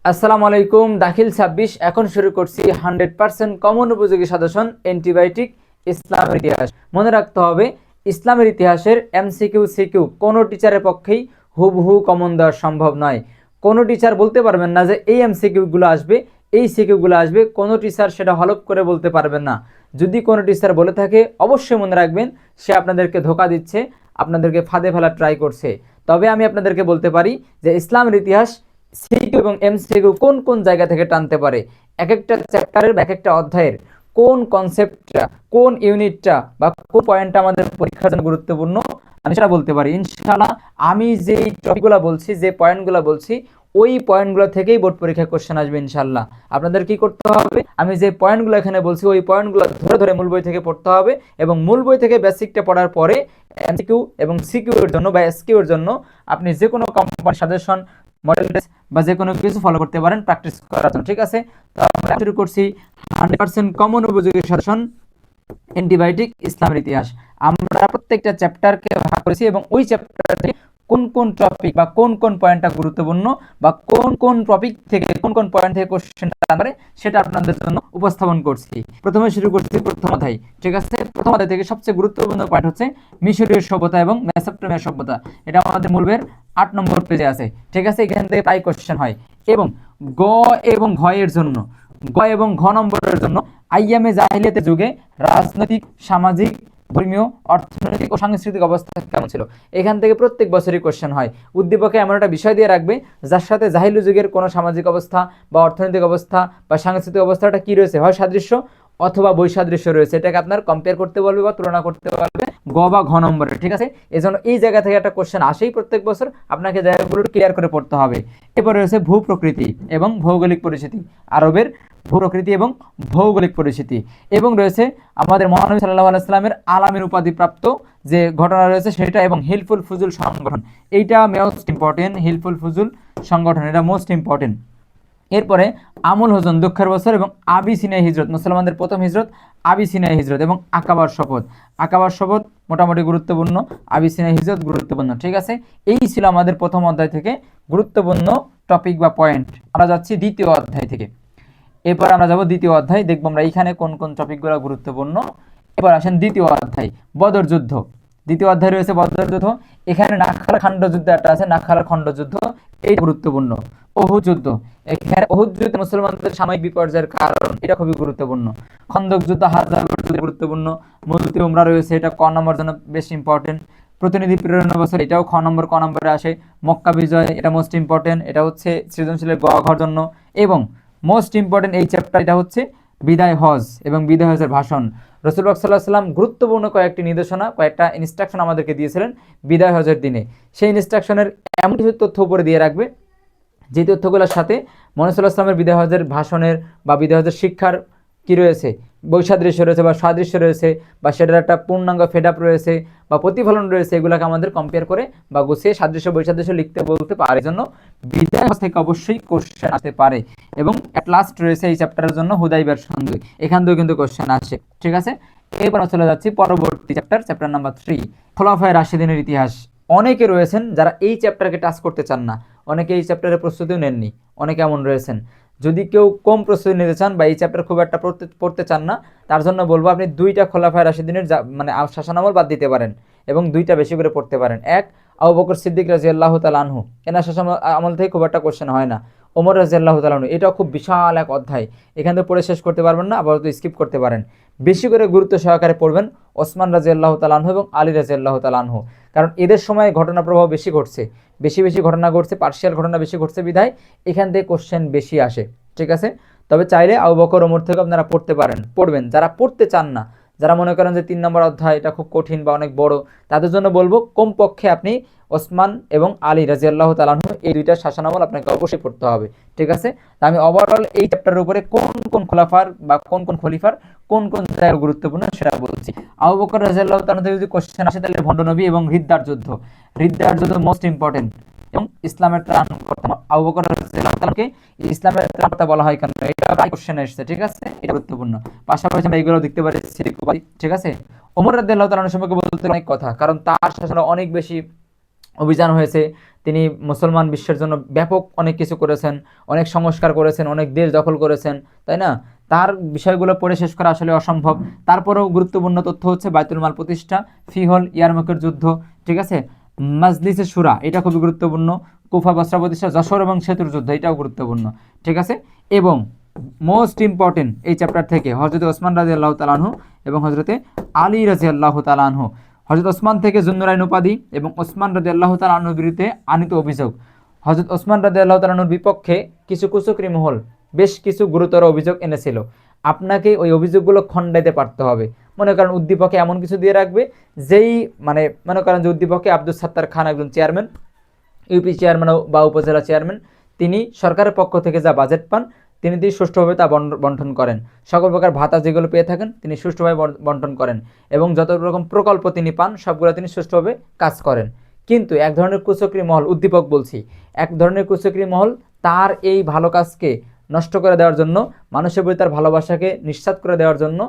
আসসালামু আলাইকুম। দাখিল ২৬ এখন শুরু করছি 100% কমন উপযোগী সাজেশন অ্যান্টিবায়োটিক ইসলামের ইতিহাস। মনে রাখতে হবে ইসলামের ইতিহাসের এমসিকিউ সিকিউ কোনো টিচারের পক্ষেই হুবহু কমন দেওয়া সম্ভব নয়। কোনো টিচার বলতে পারবেন না যে এই এমসিকিউগুলো আসবে, এই সিকিউগুলো আসবে, কোনো টিচার সেটা হলফ করে বলতে পারবেন না। যদি কোনো টিচার বলে থাকে অবশ্যই মনে রাখবেন সে আপনাদেরকে ধোঁকা দিচ্ছে, আপনাদেরকে ফাঁদে ফেলার ট্রাই করছে। তবে আমি আপনাদেরকে বলতে পারি যে ইসলামের ইতিহাস সিকিউ এবং এমসিকিউ কোন কোন জায়গা থেকে টানতে পারে, এক একটা চ্যাপ্টারের বা এক একটা অধ্যায়ের কোন কনসেপ্টটা, কোন ইউনিটটা বা কোন পয়েন্টটা আমাদের পরীক্ষার জন্য গুরুত্বপূর্ণ আমি সেটা বলতে পারি ইনশাআল্লাহ। আমি যে টপিকগুলো বলছি, যে পয়েন্টগুলো বলছি, ওই পয়েন্টগুলো থেকেই বোর্ড পরীক্ষায় কোশ্চেন আসবে ইনশাআল্লাহ। আপনাদের কি করতে হবে, আমি যে পয়েন্টগুলো এখানে বলছি ওই পয়েন্টগুলো ধরে ধরে মূল বই থেকে পড়তে হবে এবং মূল বই থেকে বেসিকটা পড়ার পরে এমসিকিউ এবং সিকিউ এর জন্য বা এসকিউ এর জন্য আপনি যে কোনো কোম্পানি সাজেশন, মডেল টেস্ট বা যে কোনো কিছু ফলো করতে পারেন প্র্যাকটিস করার জন্য। ঠিক আছে, তো আমরা শুরু করছি 100% কমন উপযোগী সাজেশন অ্যান্টিবায়োটিক ইসলামের ইতিহাস। আমরা প্রত্যেকটা চ্যাপ্টারকে ভাগ করেছি এবং ওই চ্যাপ্টারে কোন কোন টপিক বা কোন কোন পয়েন্টটা গুরুত্বপূর্ণ বা কোন কোন টপিক থেকে কোন কোন পয়েন্ট থেকে কোশ্চেনটা আসবে সেটা আপনাদের জন্য উপস্থাপন করছি। প্রথমে শুরু করছি প্রথম অধ্যায়। ঠিক আছে, প্রথম অধ্যায় থেকে সবচেয়ে গুরুত্বপূর্ণ পয়েন্ট হচ্ছে মিশরীয় সভ্যতা এবং মেসোপটেমিয়া সভ্যতা। এটা আমাদের মূলবের 8 নম্বর পেজে আছে। ঠিক আছে, এখান থেকে প্রায় কোশ্চেন হয় এবং গ এবং ঘ এর জন্য, গ এবং ঘ নম্বরের জন্য আইয়ামে জাহিলিয়াতের যুগে রাজনৈতিক, সামাজিক, ধর্মীয়, অর্থনৈতিক ও সাংস্কৃতিক অবস্থা কেমন ছিল। এখান থেকে প্রত্যেক বছরই কোশ্চেন হয়। উদ্দীপকে এমন একটা বিষয় দিয়ে রাখবে যার সাথে জাহিলু যুগের কোনো সামাজিক অবস্থা বা অর্থনৈতিক অবস্থা বা সাংস্কৃতিক অবস্থাটা কি রয়েছে, হয় সাদৃশ্য অথবা বৈসাদৃশ্য রয়েছে, এটাকে আপনার কম্পেয়ার করতে বলবে বা তুলনা করতে বলবে গ বা ঘ নম্বরে। ঠিক আছে, এজন্য এই জায়গা থেকে একটা কোশ্চেন আসেই প্রত্যেক বছর, আপনাকে জায়গাগুলো ক্লিয়ার করে পড়তে হবে। এরপরে রয়েছে ভূ প্রকৃতি এবং ভৌগোলিক পরিস্থিতি, আরবের ভূ প্রকৃতি এবং ভৌগোলিক পরিস্থিতি, এবং রয়েছে আমাদের মহানবী সাল্লাল্লাহু আলাইহি ওয়াসাল্লামের আলামের উপাধি প্রাপ্ত যে ঘটনা রয়েছে সেটা, এবং হিলফুল ফুজুল সংগঠন, এইটা মোস্ট ইম্পর্টেন্ট। হিলফুল ফুজুল সংগঠন এটা মোস্ট ইম্পর্টেন্ট। এরপরে আমুল হোসেন দুঃখের বছর এবং আবিসিনিয়া হিজরত, মুসলমানদের প্রথম হিজরত আবিসিনিয়া হিজরত, এবং আকাবার শপথ। আকাবার শপথ মোটামুটি গুরুত্বপূর্ণ, আবিসিনিয়া হিজরত গুরুত্বপূর্ণ। ঠিক আছে, এই ছিল আমাদের প্রথম অধ্যায় থেকে গুরুত্বপূর্ণ টপিক বা পয়েন্ট। আমরা যাচ্ছি দ্বিতীয় অধ্যায় থেকে। এরপর আমরা যাব দ্বিতীয় অধ্যায়, দেখবো আমরা এইখানে কোন কোন টপিকগুলো গুরুত্বপূর্ণ। এবার আসেন দ্বিতীয় অধ্যায়, বদর যুদ্ধ। দ্বিতীয় অধ্যায় রয়েছে বদর যুদ্ধ। এখানে নাখালা খণ্ড যুদ্ধ একটা আছে, নাখালা খণ্ড যুদ্ধ, এই গুরুত্বপূর্ণ। অহুদ যুদ্ধ, এখানে অহুদ যুদ্ধ মুসলমানদের সাময়িক বিপর্যয়ের কারণ, এটা খুবই গুরুত্বপূর্ণ। খন্দক যুদ্ধ, হাজার গুরুত্বপূর্ণ। মুলতি উমরা রয়েছে, এটা ক নম্বর জন্য বেশ ইম্পর্টেন্ট। প্রতিনিধি প্রেরণা বছর, এটাও খ নম্বর, ক নম্বরে আসে। মক্কা বিজয়, এটা মোস্ট ইম্পর্টেন্ট, এটা হচ্ছে সৃজনশীলের গ ঘর জন্য। এবং মোস্ট ইম্পর্টেন্ট এই চ্যাপ্টার, এটা হচ্ছে বিদায় হজ এবং বিদায় হজের ভাষণ। রাসূলুল্লাহ সাল্লাল্লাহু আলাইহি ওয়াসাল্লাম গুরুত্বপূর্ণ কয়েকটি নির্দেশনা, কয়েকটা ইনস্ট্রাকশন আমাদেরকে দিয়েছিলেন বিদায় হজের দিনে। সেই ইনস্ট্রাকশনের এমন কিছু তথ্য উপরে দিয়ে রাখবে যে তথ্যগুলোর সাথে মহানবী সাল্লাল্লাহু আলাইহি ওয়াসাল্লামের বিদায় হজের ভাষণের বা বিদায় হজের শিক্ষার কি রয়েছে, বৈসাদৃশ্য রয়েছে বা সাদৃশ্য রয়েছে, বা সেটার একটা পূর্ণাঙ্গ ফেডআপ রয়েছে বা প্রতিফলন রয়েছে, এগুলোকে আমাদের কম্পেয়ার করে বা গুছিয়ে সাদৃশ্য বৈসাদৃশ্য লিখতে বলতে পারে। এই জন্য বিদায় হজ থেকে অবশ্যই কোশ্চেন আসতে পারে। এবং অ্যাট লাস্ট রয়েছে এই চ্যাপ্টারের জন্য হুদাইবিয়ার সন্ধি, এখান থেকেও কিন্তু কোশ্চেন আসে। ঠিক আছে, এরপর চলে যাচ্ছি পরবর্তী চ্যাপ্টার, চ্যাপ্টার নাম্বার 3, খোলাফায়ে রাশিদিনের ইতিহাস। অনেকে রয়েছেন যারা এই চ্যাপ্টারকে টাচ করতে চান না, অনেকে এই চ্যাপ্টারের প্রস্তুতিও নেননি, অনেকে এমন রয়েছেন। যদি কেউ কম প্রস্তুতি নিতে চান বা এই চ্যাপ্টার খুব একটা পড়তে চান না, তার জন্য বলবো আপনি 2টা খোলাফায়ে রাশিদিনের মানে শাসনামল বাদ দিতে পারেন এবং 2টা বেশি করে পড়তে পারেন। এক, আবু বকর সিদ্দিক রাদিয়াল্লাহু তাআলা আনহু, এনার শাসন আমল থেকে খুব একটা কোশ্চেন হয় না। ওমর রাদিয়াল্লাহু তাআলা আনহু, এটাও খুব বিশাল এক অধ্যায়, এখান থেকে পড়ে শেষ করতে পারবেন না, আপাতত স্কিপ করতে পারেন। বেশি করে গুরুত্ব সহকারে পড়বেন ওসমান রাদিয়াল্লাহু তাআলা আনহু এবং আলী রাদিয়াল্লাহু তাআলা আনহু, কারণ এদের সময় ঘটনা প্রবাহ বেশি ঘটছে, বেশি বেশি ঘটনা ঘটছে, পার্সিয়াল ঘটনা বেশি ঘটছে বিধায় এখান থেকে কোশ্চেন বেশি আসে। ঠিক আছে, তবে চাইলে আবু বকর ওমর থেকে আপনারা পড়তে পারেন, পড়বেন। যারা পড়তে চান না, যারা মনে করেন যে 3 নম্বর অধ্যায় এটা খুব কঠিন বা অনেক বড়, তাদের জন্য বলবো কমপক্ষে আপনি ওসমান এবং আলী রাদিয়াল্লাহু তাআলা আনহু এই 2টা শাসনামল আপনাকে অবশ্যই পড়তে হবে। ঠিক আছে, তা আমি ওভারঅল এই চ্যাপ্টারের উপরে কোন কোন খোলাফার বা কোন কোন খলিফার কোন কোন জায়গা গুরুত্বপূর্ণ সেটা বলছি। আবু বকর রাদিয়াল্লাহু তাআলা থেকে যদি কোশ্চেন আসে তাহলে ভণ্ড নবী এবং রিদ্দার যুদ্ধ, রিদ্দার যুদ্ধ মোস্ট ইম্পর্টেন্ট। এবং ইসলামের ত্রাণকর্তা, আবু বকর রাদিয়াল্লাহু তাআলাকে ইসলামের ত্রাণকর্তা বলা হয় কেন, এটা প্রায় কোশ্চেন এসেছে। ঠিক আছে, এটা গুরুত্বপূর্ণ। পাশাপাশি আমরা এগুলো দেখতে পারি সিরিক উপাধি। ঠিক আছে, ওমর রাদিয়াল্লাহু তাআলা সম্পর্কে বলতে অনেক কথা, কারণ তার শাসনে অনেক বেশি অভিযান হয়েছে, তিনি মুসলমান বিশ্বের জন্য ব্যাপক অনেক কিছু করেছেন, অনেক সংস্কার করেছেন, অনেক দেশ দখল করেছেন, তাই না? তার বিষয়গুলো পড়ে শেষ করা আসলে অসম্ভব। তারপরেও গুরুত্বপূর্ণ তথ্য হচ্ছে বাইতুল মাল প্রতিষ্ঠা, ফিহল, ইয়ারমুকের যুদ্ধ, ঠিক আছে, মাজলিসে শুরা, এটা খুবই গুরুত্বপূর্ণ, কুফা বসরা প্রতিষ্ঠা, যশোর এবং সেতুর যুদ্ধ, এটাও গুরুত্বপূর্ণ, ঠিক আছে। এবং মোস্ট ইম্পর্টেন্ট এই চ্যাপ্টার থেকে হযরত ওসমান রাদিয়াল্লাহু তাআলা আনহু এবং হযরতে আলী রাদিয়াল্লাহু তাআলা আনহু, হযরত ওসমান থেকে যুন্নুরাইন উপাধি এবং ওসমান রাদিয়াল্লাহু তাআলা আনহুর বিরুদ্ধে আনিত অভিযোগ, হযরত ওসমান রাদিয়াল্লাহু তাআলা আনহুর বিপক্ষে কিছু কুচক্রী মহল বেশ কিছু গুরুতর অভিযোগ এনেছিল। আপনাকে ওই অভিযোগগুলো খণ্ডাইতে পারতে হবে। মনে করেন উদ্দীপকে এমন কিছু দিয়ে রাখবে যেই মনে করেন যে উদ্দীপকে আব্দুল সাত্তার খান একজন চেয়ারম্যান, ইউপি চেয়ারম্যান বা উপজেলা চেয়ারম্যান, তিনি সরকারের পক্ষ থেকে যা বাজেট পান তিনি সুষ্ঠুভাবে তা বন্টন করেন, সকল প্রকার ভাতা যেগুলো পেয়ে থাকেন তিনি সুষ্ঠুভাবে বন্টন করেন, এবং যত রকম প্রকল্প তিনি পান সবগুলো তিনি সুষ্ঠুভাবে কাজ করেন। কিন্তু এক ধরনের কুচক্রী মহল, উদ্দীপক বলছি, এক ধরনের কুচক্রী মহল তার এই ভালো কাজকে নষ্ট করে দেওয়ার জন্য, মানুষের প্রতি তার ভালোবাসাকে নিঃস্বাত করে দেওয়ার জন্য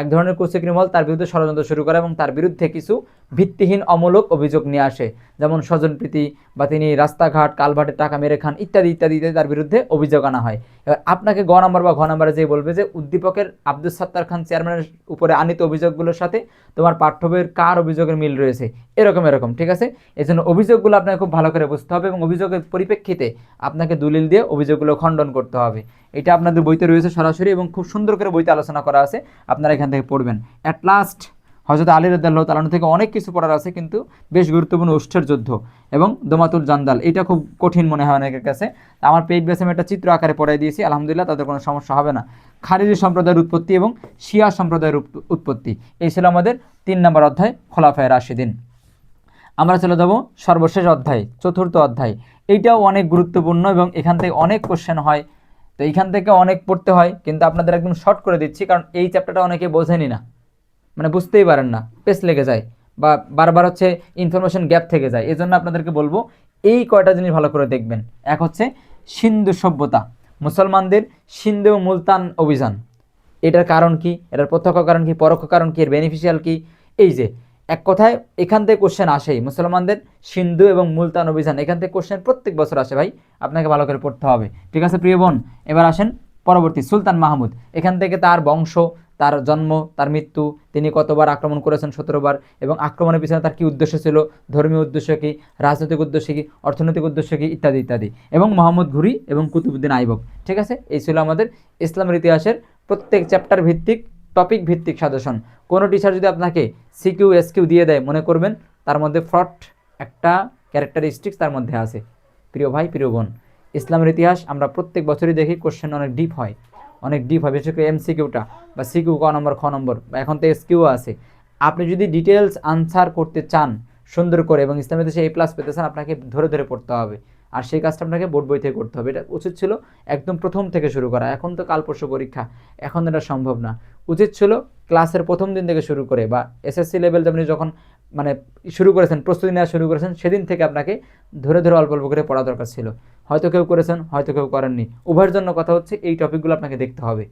এক ধরনের কুচক্রী মহল তার বিরুদ্ধে ষড়যন্ত্র শুরু করে এবং তার বিরুদ্ধে কিছু ভিত্তিহীন অমূলক অভিযোগ নিয়ে আসে, যেমন স্বজনপ্রীতি বা তিনি রাস্তাঘাট কালভার্টে টাকা মেরে খান ইত্যাদি ইত্যাদি ইত্যাদি তার বিরুদ্ধে অভিযোগ আনা হয়। এবার আপনাকে গ নাম্বার বা ঘ নাম্বারে যে বলবে যে উদ্দীপকের আব্দুল সাত্তার খান চেয়ারম্যানের উপরে আনিত অভিযোগগুলোর সাথে তোমার পাঠ্য বইয়ের কার অভিযোগের মিল রয়েছে, এরকম, ঠিক আছে। এই জন্য অভিযোগগুলো আপনাকে খুব ভালো করে বুঝতে হবে এবং অভিযোগের পরিপ্রেক্ষিতে আপনাকে দলিল দিয়ে অভিযোগগুলো খণ্ডন করতে হবে। এটা আপনাদের বইতে রয়েছে সরাসরি এবং খুব সুন্দর করে বইতে আলোচনা করা আছে, আপনারা এখান থেকে পড়বেন। অ্যাট লাস্ট হযরত আলী রাদিয়াল্লাহু তাআলা আনহু থেকে অনেক কিছু পড়ার আছে, কিন্তু বেশ গুরুত্বপূর্ণ উষ্ঠের যুদ্ধ এবং দমাতুল জান্দাল, এটা খুব কঠিন মনে হয় অনেকের কাছে। আমার পেজ বেসে আমি একটা চিত্র আকারে পড়াই দিয়েছি, আলহামদুলিল্লাহ তাদের কোনো সমস্যা হবে না। খারিজি সম্প্রদায়ের উৎপত্তি এবং শিয়া সম্প্রদায়ের উৎপত্তি, এই ছিল আমাদের 3 নম্বর অধ্যায় খোলাফায়ে রাশিদিন। আমরা চলে যাব সর্বশেষ অধ্যায়, চতুর্থ অধ্যায়। এইটাও অনেক গুরুত্বপূর্ণ এবং এখান থেকে অনেক কোশ্চেন হয়, তো এইখান থেকে অনেক পড়তে হয়, কিন্তু আপনাদের একদম শর্ট করে দিচ্ছি, কারণ এই চ্যাপ্টারটা অনেকে বোঝেনি না, মানে বুঝতেই পারেন না, পেস লেগে যায় বা বারবার হচ্ছে ইনফরমেশন গ্যাপ থেকে যায়। এই জন্য আপনাদেরকে বলবো এই কয়টা জিনিস ভালো করে দেখবেন। এক হচ্ছে সিন্ধু সভ্যতা, মুসলমানদের সিন্ধু মুলতান অভিযান, এটার কারণ কি, এটার প্রত্যক্ষ কারণ কি, পরোক্ষ কারণ কি, এর বেনিফিশিয়াল কি, এই যে এক কথায় এখান থেকে কোশ্চেন আসেই। মুসলমানদের সিন্ধু এবং মুলতান অভিযান, এখান থেকে কোশ্চেন প্রত্যেক বছর আসে ভাই, আপনাকে ভালো করে পড়তে হবে, ঠিক আছে প্রিয় বোন। এবার আসেন পরবর্তী, সুলতান মাহমুদ, এখান থেকে তার বংশ, তার জন্ম, তার মৃত্যু, তিনি কতবার আক্রমণ করেছেন, 17 বার, এবং আক্রমণের পিছনে তার কী উদ্দেশ্য ছিল, ধর্মীয় উদ্দেশ্য কী, রাজনৈতিক উদ্দেশ্য কী, অর্থনৈতিক উদ্দেশ্য কী, ইত্যাদি ইত্যাদি, এবং মোহাম্মদ ঘুরি এবং কুতুবউদ্দিন আইবক, ঠিক আছে। এই ছিল আমাদের ইসলামের ইতিহাসের প্রত্যেক চ্যাপ্টার ভিত্তিক, টপিক ভিত্তিক সাজেশন। কোনো টিচার যদি আপনাকে সিকিউ এসকিউ দিয়ে দেয়, মনে করবেন তার মধ্যে ফ্রড একটা ক্যারেক্টারিস্টিক্স তার মধ্যে আছে। প্রিয় ভাই, প্রিয় বোন, ইসলামের ইতিহাস আমরা প্রত্যেক বছরই দেখি কোশ্চেন অনেক ডিপ হয়, বিশেষ করে এমসিকিউটা বা সিকিউ ক নম্বর খ নম্বর, বা এখন তো এসকিউ আছে। আপনি যদি ডিটেলস আনসার করতে চান সুন্দর করে এবং ইসলামের দেশে A+ পেতে চান, আপনাকে ধরে ধরে পড়তে হবে, আর সেই কাজটা আপনাকে বোর্ড বই থেকে করতে হবে। এটা উচিত ছিল একদম প্রথম থেকে শুরু করা, এখন তো কাল পরশু পরীক্ষা, এখন এটা সম্ভব না। উচিত ছিল ক্লাসের প্রথম দিন থেকে শুরু করে, বা এসএসসি লেভেল আপনি যখন মানে শুরু করেছেন, প্রস্তুতি নেওয়া শুরু করেছেন, সেদিন থেকে আপনাকে ধরে ধরে অল্প অল্প করে পড়া দরকার ছিল। হয়তো কেউ করেছেন, হয়তো কেউ করেননি, উভয়ের জন্য কথা হচ্ছে এই টপিকগুলো আপনাকে দেখতে হবে।